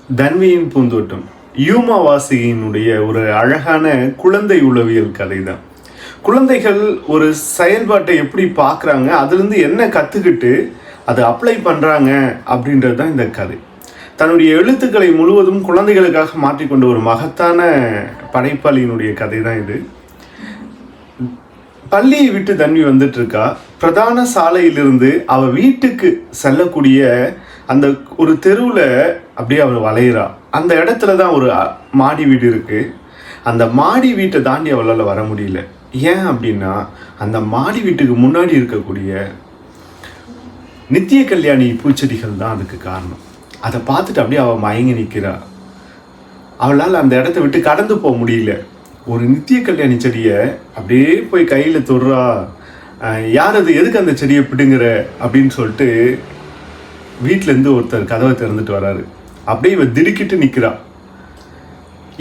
தன்வியின் பூந்தோட்டம் யூமா வாசியினுடைய ஒரு அழகான குழந்தை உளவியல் கதை தான். குழந்தைகள் ஒரு செயல்பாட்டை எப்படி பார்க்குறாங்க, அதுலேருந்து என்ன கற்றுக்கிட்டு அதை அப்ளை பண்ணுறாங்க அப்படின்றது தான் இந்த கதை. தன்னுடைய எழுத்துக்களை முழுவதும் குழந்தைகளுக்காக மாற்றிக்கொண்ட ஒரு மகத்தான படைப்பாளியினுடைய கதை தான் இது. பள்ளியை விட்டு தன்வி வந்துட்டு இருக்கா. பிரதான சாலையிலிருந்து அவள் வீட்டுக்கு செல்லக்கூடிய அந்த ஒரு தெருவில் அப்படியே அவள் வளையிறா. அந்த இடத்துல தான் ஒரு மாடி வீடு இருக்குது. அந்த மாடி வீட்டை தாண்டி அவளால் வர முடியல. ஏன் அப்படின்னா, அந்த மாடி வீட்டுக்கு முன்னாடி இருக்கக்கூடிய நித்திய கல்யாணி பூச்செடிகள் தான் அதுக்கு காரணம். அதை பார்த்துட்டு அப்படியே அவள் மயங்கி நிற்கிறா. அவளால் அந்த இடத்த விட்டு கடந்து போக முடியல. ஒரு நித்திய கல்யாணி செடியை அப்படியே போய் கையில் தொடுறா. யார் அது, எதுக்கு அந்த செடியை பிடுங்குற அப்படின்னு சொல்லிட்டு வீட்டிலேருந்து ஒருத்தர் கதவை திறந்துட்டு வராரு. அப்படியே இவ திடுக்கிட்டு நிற்கிறா.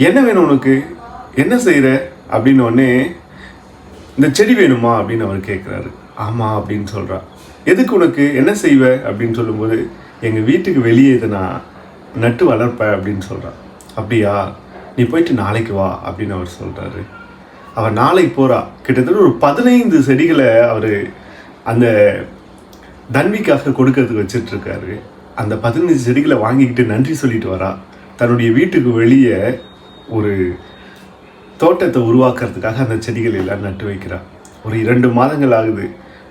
என்ன வேணும் உனக்கு, என்ன செய்கிற அப்படின்னு உடனே, இந்த செடி வேணுமா அப்படின்னு அவர் கேட்குறாரு. ஆமாம் அப்படின்னு சொல்கிறா. எதுக்கு உனக்கு, என்ன செய்வ அப்படின்னு சொல்லும்போது, எங்கள் வீட்டுக்கு வெளியே இதை நான் நட்டு வளர்ப்பேன் அப்படின்னு சொல்கிறான். அப்படியா, நீ போயிட்டு நாளைக்கு வா அப்படின்னு அவர் சொல்கிறாரு. அவள் நாளைக்கு போகிறா. கிட்டத்தட்ட ஒரு 15 செடிகளை அவர் அந்த தன்விக்காக கொடுக்கறதுக்கு வச்சிட்ருக்காரு. அந்த 15 செடிகளை வாங்கிக்கிட்டு நன்றி சொல்லிட்டு வரா. தன்னுடைய வீட்டுக்கு வெளியே ஒரு தோட்டத்தை உருவாக்குறதுக்காக அந்த செடிகள் எல்லாம் நட்டு வைக்கிறா. ஒரு 2 மாதங்கள் ஆகுது.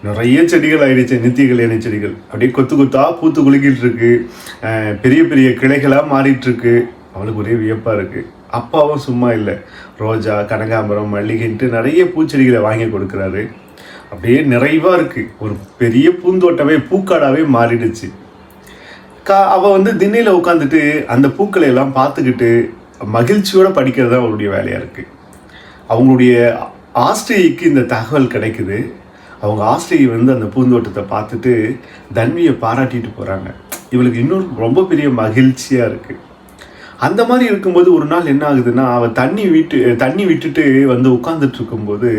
நிறைய செடிகள் ஆயிடுச்சு. நித்திய கல்யாணி செடிகள் அப்படியே கொத்து கொத்தா பூத்து குலுக்கிட்டு இருக்கு. பெரிய பெரிய கிளைகளாக மாறிட்டுருக்கு. அவளுக்கு ஒரே வியப்பாக இருக்குது. அப்பாவும் சும்மா இல்லை. ரோஜா, கனகாம்பரம், மல்லிகைன்ட்டு நிறைய பூச்செடிகளை வாங்கி கொடுக்குறாரு. அப்படியே நிறைவாக இருக்குது. ஒரு பெரிய பூந்தோட்டமே பூக்காடாகவே மாறிடுச்சு. அவள் திண்ணையில் உட்காந்துட்டு அந்த பூக்களை எல்லாம் பார்த்துக்கிட்டு மகிழ்ச்சியோடு படிக்கிறது தான் அவளுடைய வேலையாக இருக்குது. அவங்களுடைய ஆஸ்திரேலிக்கு இந்த தகவல் கிடைக்குது. அவங்க ஆஸ்திரேலி அந்த பூந்தோட்டத்தை பார்த்துட்டு தன்வியை பாராட்டிட்டு போகிறாங்க. இவளுக்கு இன்னொரு ரொம்ப பெரிய மகிழ்ச்சியாக இருக்குது. அந்த மாதிரி இருக்கும்போது ஒரு நாள் என்ன ஆகுதுன்னா, அவள் தண்ணி விட்டுட்டு உட்காந்துட்டு இருக்கும்போது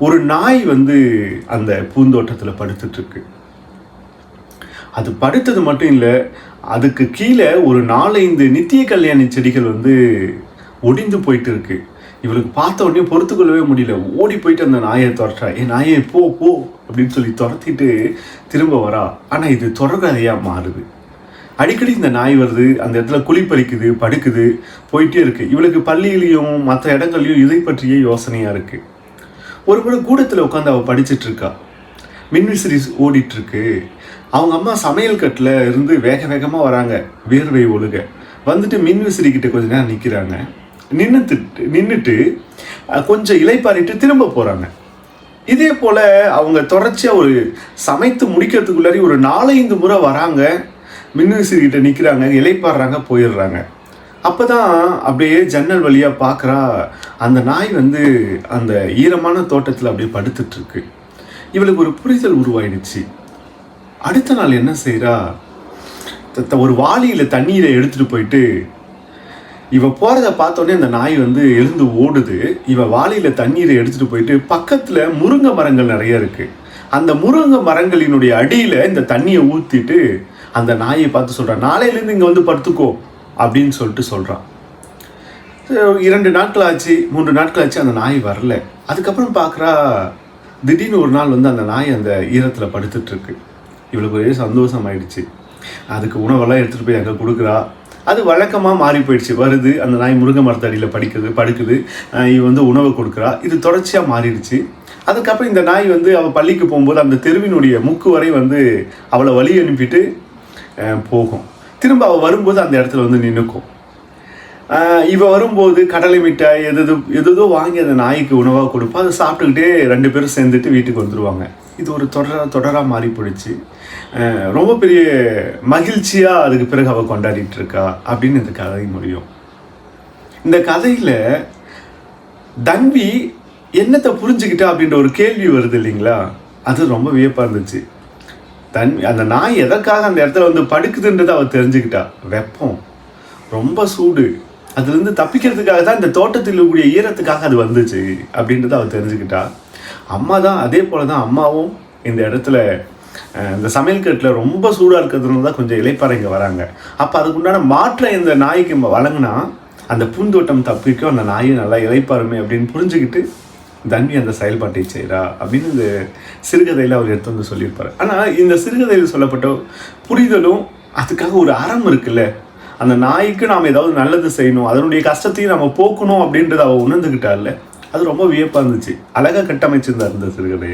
ஒரு நாய் அந்த பூந்தோட்டத்தில் படுத்துட்ருக்கு. அது படுத்தது மட்டும் இல்லை, அதுக்கு கீழே ஒரு 4-5 நித்திய கல்யாணி செடிகள் ஒடிந்து போயிட்டு இருக்கு. இவளுக்கு பார்த்த உடனே பொறுத்து கொள்ளவே முடியல. ஓடி போயிட்டு அந்த நாயை துரட்டா. நாயே போ போ அப்படின்னு சொல்லி துரத்திட்டு திரும்ப வரா. ஆனால் இது தொடர்கதையாக மாறுது. அடிக்கடி இந்த நாய் வருது, அந்த இடத்துல குளிப்பறிக்குது, படுக்குது, போயிட்டே இருக்குது. இவளுக்கு பள்ளியிலையும் மற்ற இடங்கள்லையும் இதை பற்றிய யோசனையாக இருக்குது. ஒரு முறை கூடத்தில் உட்காந்து அவள் படிச்சிட்ருக்கா. மின்விசிறி ஓடிட்டுருக்கு. அவங்க அம்மா சமையல் கட்டில் இருந்து வேக வேகமாக வராங்க, வேர்வை ஒழுக. மின்விசிறிக்கிட்ட கொஞ்ச நேரம் நிற்கிறாங்க. நின்றுட்டு கொஞ்சம் இலைப்பாரிட்டு திரும்ப போகிறாங்க. இதே போல் அவங்க தொடர்ச்சியாக ஒரு சமைத்து முடிக்கிறதுக்குள்ளாரி ஒரு 4-5 முறை வராங்க, மின்விசிறிக்கிட்ட நிற்கிறாங்க, இலைப்பாடுறாங்க, போயிடுறாங்க. அப்போ தான் அப்படியே ஜன்னல் வழியாக பார்க்குறா. அந்த நாய் அந்த ஈரமான தோட்டத்தில் அப்படியே படுத்துட்ருக்கு. இவளுக்கு ஒரு புரிதல் உருவாயிடுச்சு. அடுத்த நாள் என்ன செய்கிறா, ஒரு வாளியில் தண்ணீரை எடுத்துகிட்டு போயிட்டு, இவ போகிறத பார்த்தோன்னே அந்த நாய் எழுந்து ஓடுது. இவ வாளியில் தண்ணீரை எடுத்துகிட்டு போயிட்டு பக்கத்தில் முருங்கை மரங்கள் நிறைய இருக்குது. அந்த முருங்கை மரங்களினுடைய அடியில் இந்த தண்ணியை ஊற்றிட்டு அந்த நாயை பார்த்து சொல்கிறான், நாளையிலேருந்து இங்கே படுத்துக்கோ அப்படின்னு சொல்லிட்டு சொல்கிறான். 2 நாட்கள் ஆச்சு, 3 நாட்கள் ஆச்சு, அந்த நாய் வரல. அதுக்கப்புறம் பார்க்குறா, திடீர்னு ஒரு நாள் அந்த நாய் அந்த ஈரத்தில் படுத்துட்ருக்கு. இவளுக்கு ஒரே சந்தோஷம் ஆயிடுச்சு. அதுக்கு உணவெல்லாம் எடுத்துகிட்டு போய் அங்கே கொடுக்குறா. அது வழக்கமாக மாறி போயிடுச்சு. வருது, அந்த நாய் முருங்கை மரத்தடியில் படுக்குது. இவ உணவை கொடுக்குறா. இது தொடர்ச்சியாக மாறிடுச்சு. அதுக்கப்புறம் இந்த நாய் அவள் பள்ளிக்கு போகும்போது அந்த தெருவினுடைய முக்கு வரை அவளை வழி அனுப்பிட்டு போகும். திரும்ப அவள் வரும்போது அந்த இடத்துல நின்றுக்கும். இவ வரும்போது கடலை மிட்டாய் எதோ வாங்கி அந்த நாய்க்கு உணவாக கொடுப்பா. அதை சாப்பிட்டுக்கிட்டே 2 பேரும் சேர்ந்துட்டு வீட்டுக்கு வந்துடுவாங்க. இது ஒரு தொடராக மாறி போயிடுச்சு. ரொம்ப பெரிய மகிழ்ச்சியாக அதுக்கு பிறகு அவள் கொண்டாடிட்டு இருக்கா அப்படின்னு இந்த கதை முடியும். இந்த கதையில் தன்வி என்னத்தை புரிஞ்சுக்கிட்டா அப்படின்ற ஒரு கேள்வி வருது இல்லைங்களா, அது ரொம்ப வியப்பாக இருந்துச்சு. அந்த நாய் எதற்காக அந்த இடத்துல படுக்குதுன்றதை அவள் தெரிஞ்சுக்கிட்டா. வெப்பம், ரொம்ப சூடு, அதுலேருந்து தப்பிக்கிறதுக்காக தான் இந்த தோட்டத்தில் இருக்கக்கூடிய ஈரத்துக்காக அது வந்துச்சு அப்படின்றத அவள் தெரிஞ்சுக்கிட்டா. அம்மா தான் அதே போல் தான். அம்மாவும் இந்த இடத்துல இந்த சமையல் கட்டில் ரொம்ப சூடாக இருக்கிறதுனால தான் கொஞ்சம் இலைப்பாறைங்க வராங்க. அப்போ அதுக்குண்டான மாற்றம் இந்த நாய்க்கு வழங்கினா அந்த பூந்தோட்டம் தப்பிக்கும், அந்த நாயும் நல்லா இலைப்பாருமே அப்படின்னு புரிஞ்சுக்கிட்டு தன்வி அந்த செயல்பாட்டை செய்கிறா அப்படின்னு இந்த சிறுகதையில் அவர் எடுத்து வந்து சொல்லியிருப்பார். ஆனால் இந்த சிறுகதையில் சொல்லப்பட்ட புரிதலும் அதுக்காக ஒரு அறம் இருக்குல்ல, அந்த நாய்க்கு நாம் ஏதாவது நல்லது செய்யணும், அதனுடைய கஷ்டத்தையும் நம்ம போக்கணும் அப்படின்றத அவள் உணர்ந்துக்கிட்டால, அது ரொம்ப வியப்பாக இருந்துச்சு. அழகாக கட்டமைச்சிருந்தார் இந்த சிறுகதையை.